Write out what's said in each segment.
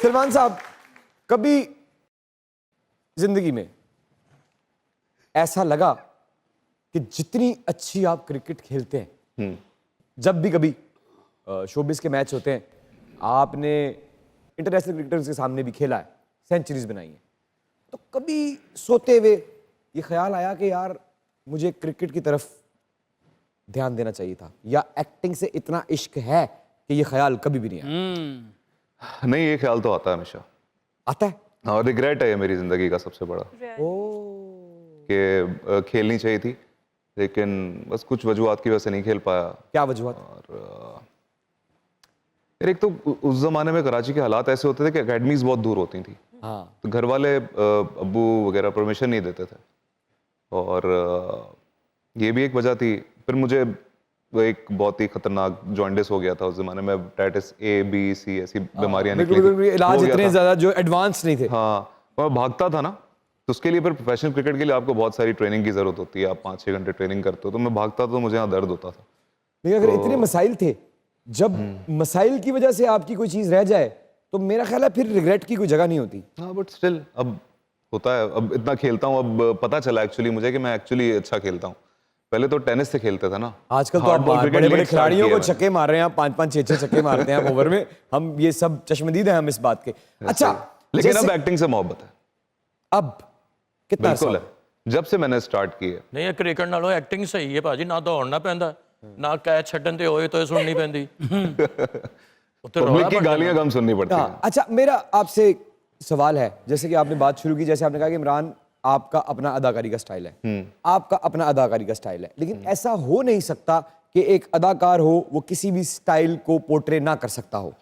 सलमान साहब, कभी जिंदगी में ऐसा लगा कि जितनी अच्छी आप क्रिकेट खेलते हैं, जब भी कभी शोबिस के मैच होते हैं, आपने इंटरनेशनल क्रिकेटर्स के सामने भी खेला है, सेंचुरीज बनाई है, तो कभी सोते हुए ये ख्याल आया कि यार मुझे क्रिकेट की तरफ ध्यान देना चाहिए था, या एक्टिंग से इतना इश्क है कि ये ख्याल कभी भी नहीं आया? नहीं, ये ख्याल तो आता है हमेशा। आता है? और रिग्रेट है ये मेरी जिंदगी का सबसे बड़ा, कि खेलनी चाहिए थी, लेकिन बस कुछ वजूहात की वजह से नहीं खेल पाया। क्या वजूहात? और यार एक तो उस जमाने में कराची के हालात ऐसे होते थे कि एकेडमीज बहुत दूर होती थी। हाँ। तो घर वाले अब्बू वगैरह परमिशन नहीं देते थे, और ये भी एक वजह थी। फिर मुझे एक बहुत ही खतरनाक जॉन्डिस हो गया था उस जमाने में, टाइटिस ए बी सी ऐसी बीमारियां निकली थी। इलाज इतने ज्यादा जो एडवांस नहीं थे। हाँ, मैं भागता था ना, तो उसके लिए फिर प्रोफेशनल क्रिकेट के लिए आपको बहुत सारी ट्रेनिंग की जरूरत होती है। आप 5-6 घंटे ट्रेनिंग करते हो, तो मैं भागता था तो मुझे यहाँ दर्द होता था। लेकिन अगर इतने मसाइल थे, जब मसाइल की वजह से आपकी कोई चीज रह जाए, तो मेरा ख्याल है फिर रिग्रेट की कोई जगह नहीं होती। हाँ, बट स्टिल अब होता है। अब इतना खेलता हूँ, अब पता चला एक्चुअली मुझे कि मैं एक्चुअली अच्छा खेलता हूँ। पहले तो टेनिस से खेलते था ना। आजकल तो आप बड़े बड़े खिलाड़ियों को छक्के मार रहे हैं, 5-5 6-6 छक्के मारते हैं ओवर में। हम ये सब चश्मदीद हैं हम इस बात के। अच्छा, लेकिन अब एक्टिंग से मोहब्बत है। अब कितना बिल्कुल है, जब से मैंने स्टार्ट की है। नहीं, क्रिकेट नालों एक्टिंग सही है भाजी, ना दौड़ना पैंदा, ना कैच छड्डन ते होए तो सुननी पैंदी। पब्लिक की गालियां कम सुननी पड़ती हैं। अच्छा, मेरा आपसे एक सवाल है, जैसे कि आपने बात शुरू की, जैसे आपने कहा कि इमरान आपका अपना अदाकारी का स्टाइल है, आपका अपना अदाकारी का स्टाइल है, लेकिन ऐसा हो नहीं सकता कि एक अदाकार हो वो किसी भी स्टाइल को पोर्ट्रे ना कर सकता हो।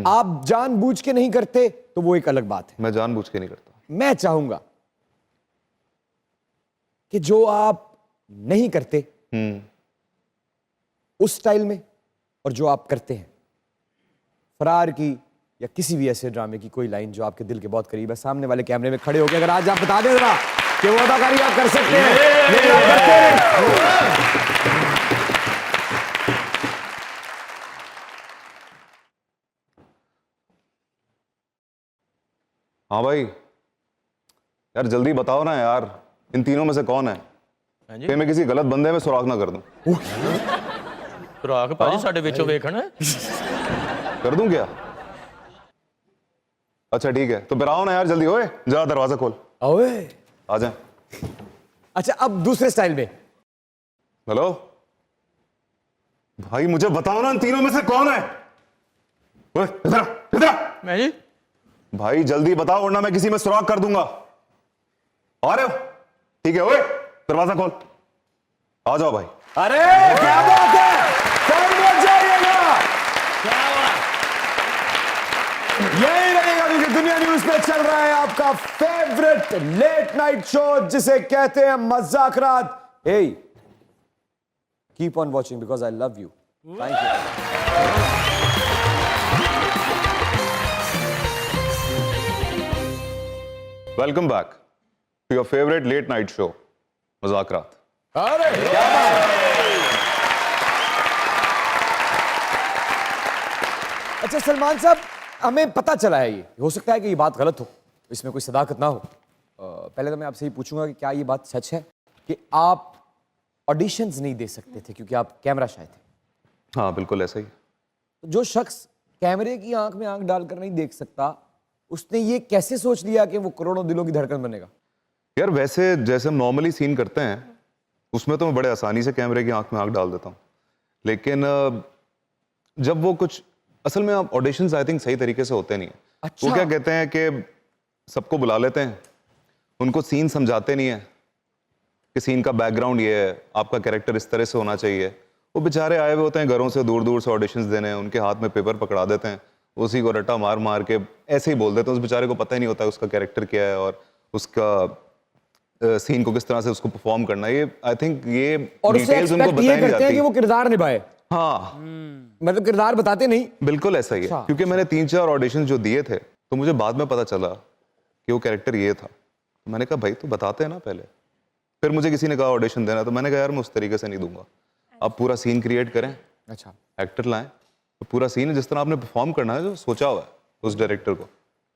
आप जानबूझ के नहीं करते तो वो एक अलग बात है। मैं जानबूझ के नहीं करता। मैं चाहूंगा कि जो आप नहीं करते उस स्टाइल में, और जो आप करते हैं, फरार की या किसी भी ऐसे ड्रामे की कोई लाइन जो आपके दिल के बहुत करीब है, सामने वाले कैमरे में खड़े होकर अगर आज आप बता दें जरा कि वो अदाकारी आप कर सकते हैं, लेकिन आप करते हैं। हाँ भाई, यार जल्दी बताओ ना यार, इन तीनों में से कौन है? कि मैं किसी गलत बंदे में सुराग ना कर दूं। सुराग भाजी साडे विचों वेखण कर दूं क्या? अच्छा ठीक है, तो फिर आओ ना यार जल्दी। ओए जरा दरवाजा खोल। ओए आ जाए। अच्छा, अब दूसरे स्टाइल में। हेलो भाई, मुझे बताओ ना इन तीनों में से कौन है? ओए इधर मैं जी भाई जल्दी बताओ, वरना मैं किसी में सुराग कर दूंगा। आ रहे हो? ठीक है, ओए दरवाजा खोल, आ जाओ भाई। अरे क्या बात है, समझ जाइएगा, यही रहेगा क्योंकि दुनिया न्यूज पे चल रहा है आपका फेवरेट लेट नाइट शो जिसे कहते हैं Mazaak Raat. Hey, keep on watching because I love you. Thank you. Welcome back to your favourite late night show Mazaak Raat. अरे क्या बात है। अच्छा सलमान साहब, हमें पता चला है, ये हो सकता है कि ये बात गलत हो, इसमें कोई सदाकत ना हो। पहले तो मैं आपसे ये पूछूंगा कि क्या ये बात सच है कि आप ऑडिशंस नहीं दे सकते थे क्योंकि आप कैमरा शाय थे? हाँ बिल्कुल ऐसा ही। तो जो शख्स कैमरे की आंख में आंख डालकर नहीं देख सकता, उसने ये कैसे सोच लिया कि वो करोड़ों दिलों की धड़कन बनेगा? यार वैसे जैसे हम नॉर्मली सीन करते हैं उसमें तो मैं बड़े आसानी से कैमरे की आंख में आंख डाल देता हूँ, लेकिन जब वो कुछ असल में आप ऑडिशंस आई थिंक सही तरीके से होते नहीं है। अच्छा। वो क्या कहते हैं कि सबको बुला लेते हैं, उनको सीन समझाते नहीं है कि सीन का बैकग्राउंड ये है, आपका कैरेक्टर इस तरह से होना चाहिए। वो बेचारे आए हुए होते हैं घरों से दूर दूर से ऑडिशंस देने, उनके हाथ में पेपर पकड़ा देते हैं, उसी को रट्टा मार मार के ऐसे ही बोल देते हैं। उस बेचारे को पता ही नहीं होता उसका कैरेक्टर क्या है और उसका सीन को किस तरह से उसको परफॉर्म करना है। ये आई थिंक ये डिटेल्स उनको बताई नहीं करते हैं कि जाती। वो किरदार निभाए। हाँ मतलब किरदार बताते नहीं। बिल्कुल ऐसा ही है। क्योंकि मैंने 3-4 ऑडिशन जो दिए थे तो मुझे बाद में पता चला कि वो कैरेक्टर ये था। तो मैंने कहा भाई तो बताते हैं ना पहले। फिर मुझे किसी ने कहा ऑडिशन देना, तो मैंने कहा यार मैं उस तरीके से नहीं दूंगा, आप पूरा सीन क्रिएट करें, अच्छा एक्टर लाएं, तो पूरा सीन जिस तरह आपने परफॉर्म करना है जो सोचा हुआ है उस डायरेक्टर को